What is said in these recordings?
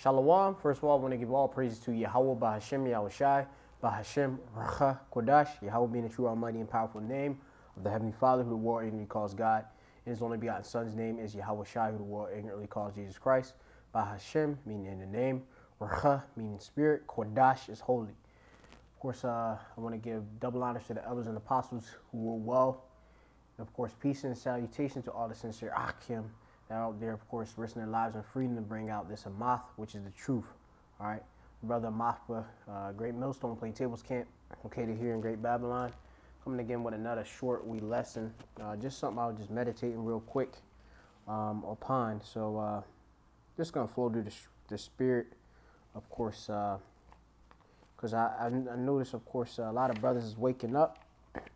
Shalom. First of all, I want to give all praises to Yahweh, Bahashem, Yahushai, Bahashem, Racha, Kodash, Yahweh being the true, almighty, and powerful name of the Heavenly Father, who the world ignorantly calls God. And his only begotten Son's name is Yahushai, who the world ignorantly calls Jesus Christ. Bahashem, meaning in the name, Racha, meaning spirit, Kodash is holy. Of course, I want to give double honors to the elders and apostles who rule well. And of course, peace and salutation to all the sincere Akim that are out there, of course, risking their lives and freedom to bring out this Amath, which is the truth. All right, brother Amathba, Great Millstone Play Tables Camp, located here in Great Babylon, coming again with another short wee lesson, just something I was just meditating real quick upon. So just gonna flow through the spirit, of course, because I noticed, of course, a lot of brothers is waking up,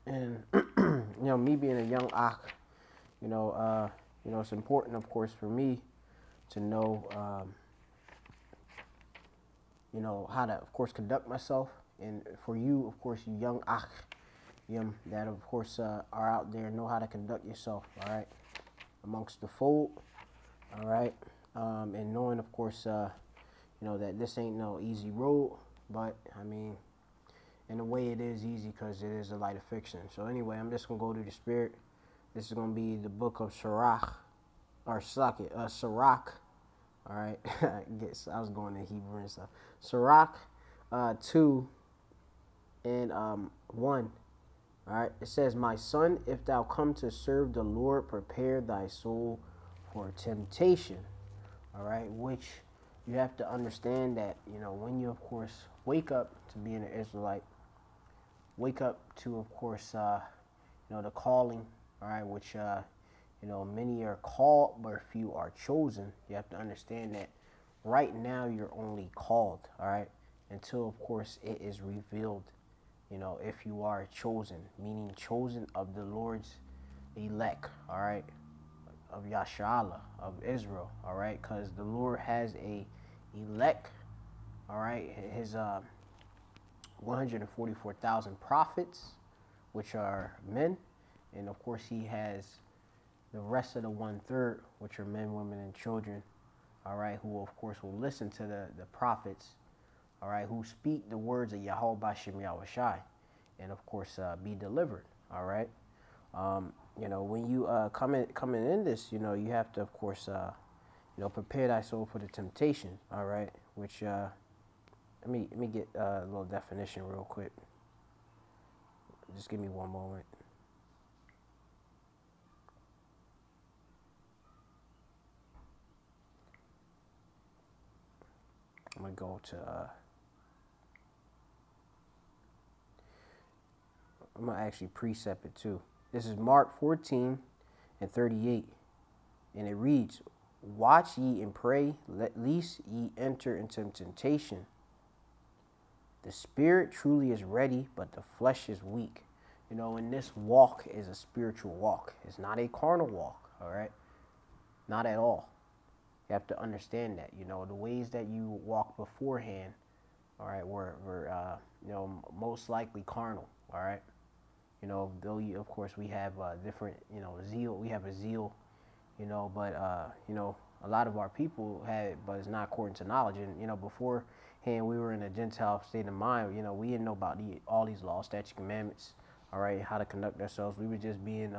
and you know, me being a young Ak, you know, it's important, of course, for me to know, you know, how to, of course, conduct myself. And for you, of course, you young Ach, that, of course, are out there, know how to conduct yourself, all right, amongst the fold, all right, and knowing, of course, you know, that this ain't no easy road, but, I mean, in a way it is easy because it is a light of fiction. So anyway, I'm just going to go to the spirit. This is going to be the book of Sirach, or Sirach. All right, I was going to Hebrew and stuff. Sirach 2 and 1. All right, it says, "My son, if thou come to serve the Lord, prepare thy soul for temptation." All right, which you have to understand that, you know, when you, of course, wake up to being an Israelite, wake up to, of course, you know, the calling. All right, which, you know, many are called, but few are chosen. You have to understand that right now you're only called, all right, until, of course, it is revealed, you know, if you are chosen, meaning chosen of the Lord's elect, all right, of Yashala, of Israel, all right, because the Lord has a elect, all right, his 144,000 prophets, which are men. And of course, he has the rest of the 1/3, which are men, women, and children, all right, who, of course, will listen to the prophets, all right, who speak the words of Yahweh Bashem Yahushai, and, of course, be delivered, all right. You know, when you coming in this, you know, you have to, of course, you know, prepare thy soul for the temptation, all right, which, let me get a little definition real quick. Just give me one moment. I'm going to go to, I'm going to actually precept it too. This is Mark 14 and 38. And it reads, "Watch ye and pray, lest ye enter into temptation. The spirit truly is ready, but the flesh is weak." You know, and this walk is a spiritual walk. It's not a carnal walk, all right? Not at all. You have to understand that, you know, the ways that you walk beforehand, all right, were you know, most likely carnal, all right? You know, though, of course, we have different, you know, zeal. We have a zeal, you know, but, you know, a lot of our people had it, but it's not according to knowledge. And, you know, beforehand, we were in a Gentile state of mind. You know, we didn't know about all these laws, statutes, commandments, all right, how to conduct ourselves. We were just being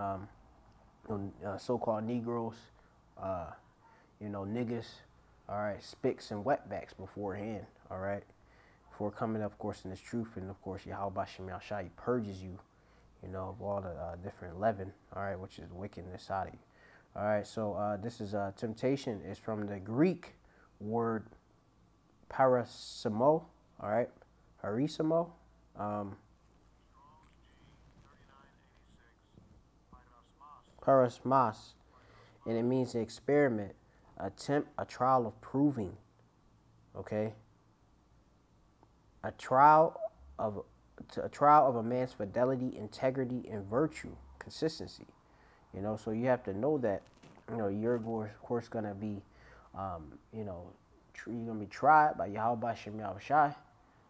so-called Negroes, you know, niggas, all right, spicks and wetbacks beforehand, all right, before coming, of course, in this truth. And, of course, Yahweh Bashem Yahushai purges you, you know, of all the different leaven, all right, which is wickedness out of you. All right, so this is temptation is from the Greek word parasimo, all right, parisimo, parasmas, and it means experiment, attempt, a trial of proving, okay, a trial of a man's fidelity, integrity, and virtue, consistency. You know, so you have to know that, you know, you're, of course, going to be, you know, you're going to be tried by Yahweh Bashem Yahushai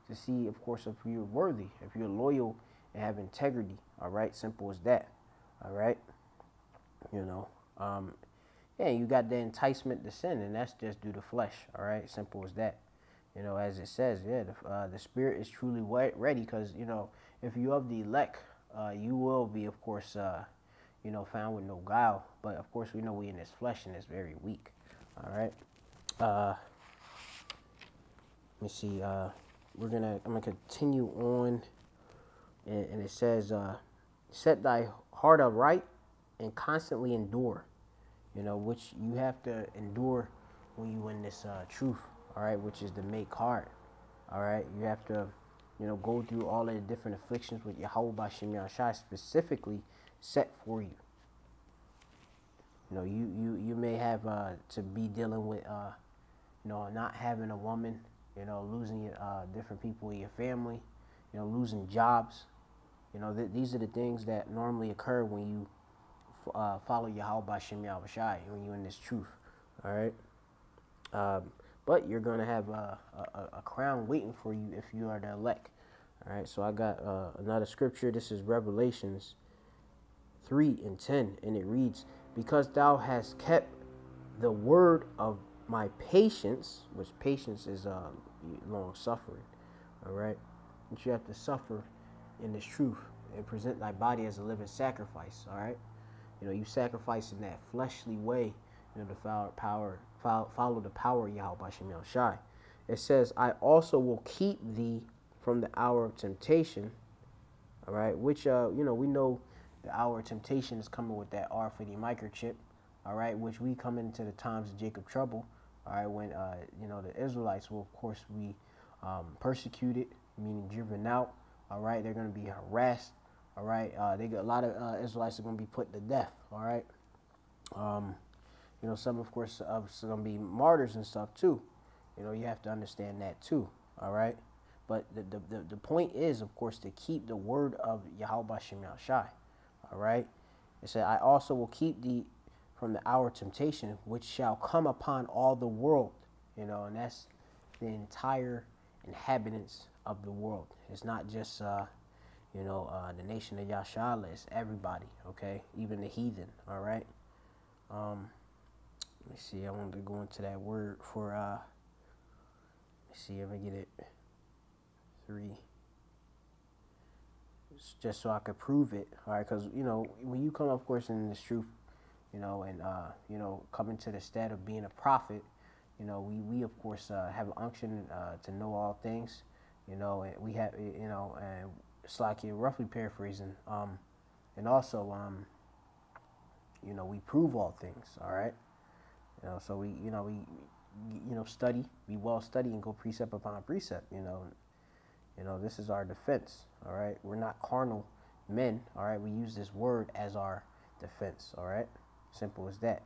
to see, of course, if you're worthy, if you're loyal and have integrity, all right? Simple as that, all right? You know, Yeah, you got the enticement to sin, and that's just due to flesh. All right, simple as that. As it says, yeah, the spirit is truly ready, because if you of the elect, you will be, of course, found with no guile. But of course, we know we in this flesh and it's very weak. All right. Let me see. I'm gonna continue on, and it says, "Set thy heart upright, and constantly endure." Which you have to endure when you in this truth. All right, which is to make hard. All right, you have to, go through all of the different afflictions with Yahweh Bashem Yahushai specifically set for you. You may have to be dealing with, not having a woman, losing different people in your family, losing jobs. These are the things that normally occur when you follow Yahweh Bashem Yahushai, when you're in this truth. All right. But you're going to have a crown waiting for you if you are the elect. All right, so I got another scripture. This is Revelations 3:10, and it reads, "Because thou hast kept the word of my patience," which patience is long suffering. All right, but you have to suffer in this truth and present thy body as a living sacrifice. All right, you sacrifice in that fleshly way, to follow the power of Yahweh Bashem Yahushai. It says, "I also will keep thee from the hour of temptation." All right, which we know the hour of temptation is coming with that R50 microchip. All right, which we come into the times of Jacob trouble. All right, when the Israelites will of course be persecuted, meaning driven out. All right, they're going to be harassed. All right, they got a lot of Israelites are going to be put to death. All right. Some, of course, are going to be martyrs and stuff, too. You have to understand that, too. All right? But the point is, of course, to keep the word of Yahweh Bashem Yahushai. All right? It said, "I also will keep thee from the hour of temptation, which shall come upon all the world." And that's the entire inhabitants of the world. It's not just, the nation of Yashala. It's everybody, okay? Even the heathen, all right? Let me see. I wanted to go into that word for, let me see if I get it. 3. Just so I could prove it. All right. Because, when you come, of course, in this truth, and, come into the state of being a prophet, we of course, have an unction to know all things, and we have, and it's like you're roughly paraphrasing, and also, we prove all things. All right. So we study, be well study, and go precept upon precept. This is our defense. All right, we're not carnal men. All right, we use this word as our defense. All right, simple as that.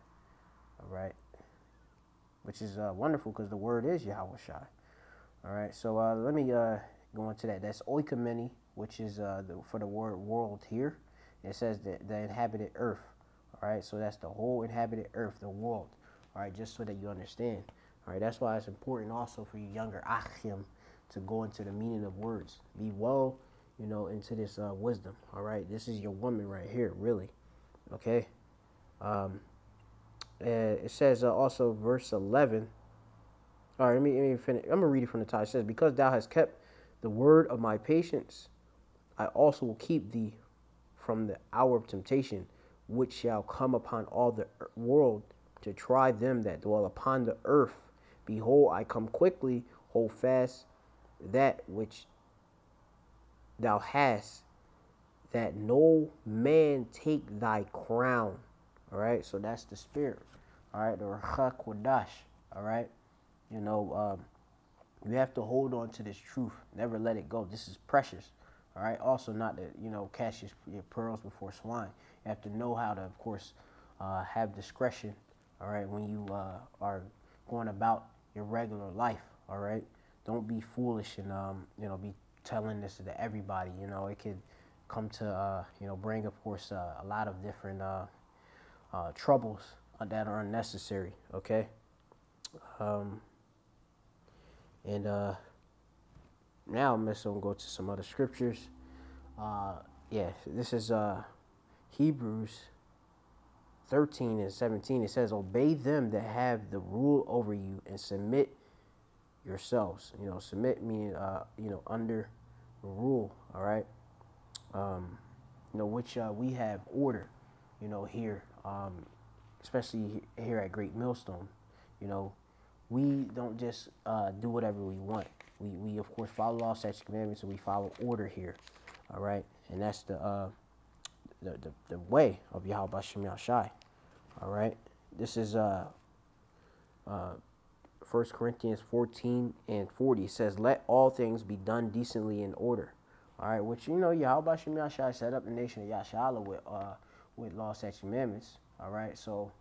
All right, which is wonderful, because the word is Yahweh Shai. All right, so let me go into that. That's oikomeni, which is for the word world here. It says that the inhabited earth. All right, so that's the whole inhabited earth, the world. All right, just so that you understand. All right, that's why it's important also for you younger achim to go into the meaning of words. Be well, into this wisdom. All right, this is your woman right here, really. Okay. It says also verse 11. All right, let me finish. I'm gonna read it from the top. It says, "Because thou hast kept the word of my patience, I also will keep thee from the hour of temptation, which shall come upon all the world, to try them that dwell upon the earth. Behold, I come quickly. Hold fast that which thou hast, that no man take thy crown." All right, so that's the spirit. All right, the Ruach Kodash. All right, you have to hold on to this truth. Never let it go. This is precious. All right, also not to cast your pearls before swine. You have to know how to, of course, have discretion. All right, when you are going about your regular life. All right, don't be foolish and be telling this to everybody. It could come to bring, of course, a lot of different troubles that are unnecessary. Okay. And now I'm just gonna go to some other scriptures. Yeah, this is Hebrews 13 and 17, it says, obey them that have the rule over you and submit yourselves. Submit meaning, under the rule, all right? Which we have order, here, especially here at Great Millstone. We don't just do whatever we want. We of course follow law, statutes, commandments, and we follow order here, all right? And that's the way of Yahweh Bashem Yahshai, all right? This is 1 Corinthians 14 and 40. It says, let all things be done decently in order, all right? Which, Yahweh Bashem Yahshai set up the nation of Yashala with law, statutes, commandments, all right? So,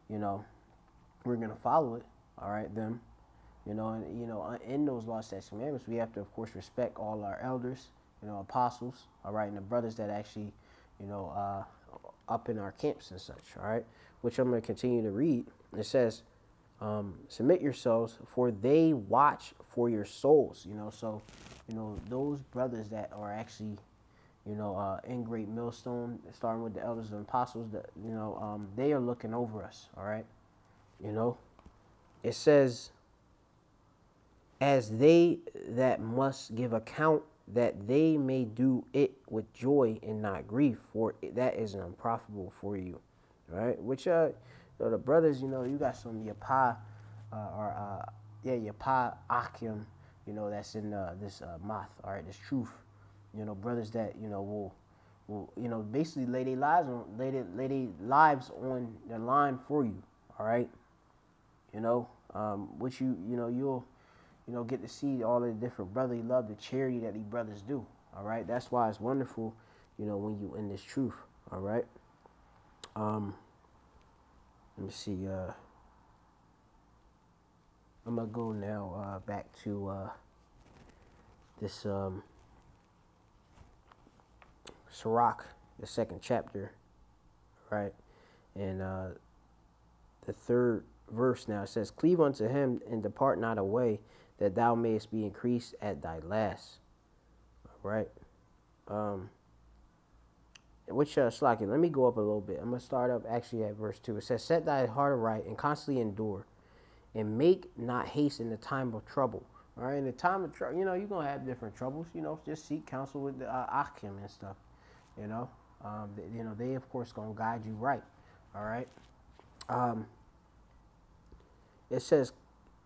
we're going to follow it, all right, them. And, in those law, statutes, commandments, we have to, of course, respect all our elders, apostles, all right, and the brothers that actually, up in our camps and such, all right, which I'm going to continue to read. It says, submit yourselves, for they watch for your souls, so, those brothers that are actually, in Great Millstone, starting with the elders and apostles, that, they are looking over us, all right, it says, as they that must give account, that they may do it with joy and not grief, for that is unprofitable for you. Right? Which, the brothers, you got some Yapa, Yapa Akim, that's in this Math, all right, this truth. Brothers that, will basically lay their lives on the line for you, all right? Which you'll get to see all the different brotherly love, the charity that these brothers do. All right, that's why it's wonderful, when you in this truth. All right. Let me see. I'm gonna go now back to this Sirach, the 2nd chapter, right, and the 3rd verse. Now it says, cleave unto him and depart not away, that thou mayest be increased at thy last. All right. Which, Slaki, let me go up a little bit. I'm going to start up actually at verse 2. It says, set thy heart aright and constantly endure, and make not haste in the time of trouble. All right. In the time of trouble, you're going to have different troubles. Just seek counsel with the Akim and stuff. They, of course, going to guide you right. All right. It says,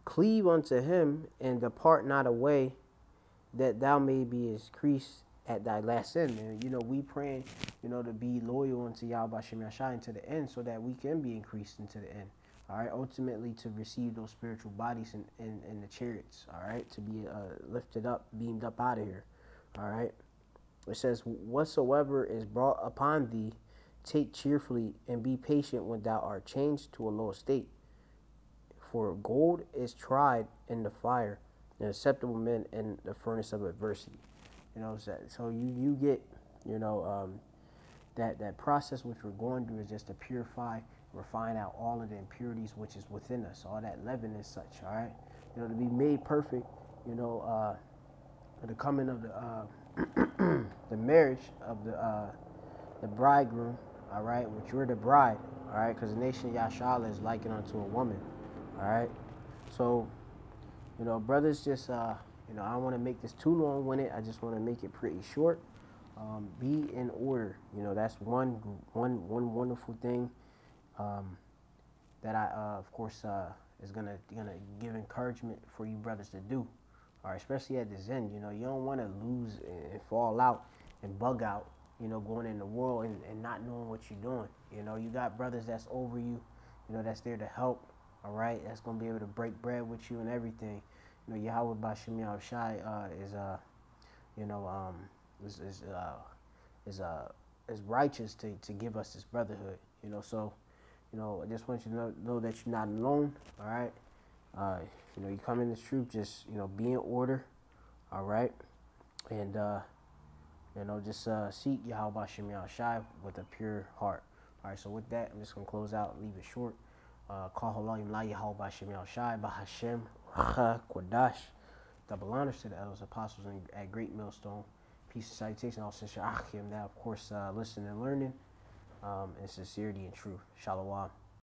cleave unto him and depart not away, that thou may be increased at thy last end. And, we praying, to be loyal unto Yahweh Shem Yahshai to the end, so that we can be increased into the end. All right. Ultimately, to receive those spiritual bodies in the chariots. All right. To be lifted up, beamed up out of here. All right. It says, whatsoever is brought upon thee, take cheerfully, and be patient when thou art changed to a low estate. For gold is tried in the fire, and acceptable men in the furnace of adversity. So you get, that process which we're going through is just to purify, refine out all of the impurities which is within us, all that leaven and such. All right, to be made perfect. The coming of the the marriage of the bridegroom. All right, which you're the bride. All right, because the nation of Yashala is likened unto a woman. All right, so brothers, just I don't want to make this too long-winded. I just want to make it pretty short. Be in order. That's one wonderful thing that I of course is gonna give encouragement for you brothers to do. All right, especially at this end. You don't want to lose and fall out and bug out. Going in the world and not knowing what you're doing. You got brothers that's over you. That's there to help. All right, that's gonna be able to break bread with you and everything. Yahweh Bashem Yahshai is righteous to give us this brotherhood. So I just want you to know that you're not alone. All right, you come in this truth, just be in order. All right, and just seek Yahweh Bashem Yahshai with a pure heart. All right, so with that, I'm just gonna close out, leave it short. Kahalayim la Yahweh Bashem Yahshai Bahashem Racha Kodash. Double honors to the elders, apostles at Great Millstone. Peace and salutation, all sincere Achim. Now, of course, listening and learning. in sincerity and truth. Shalom.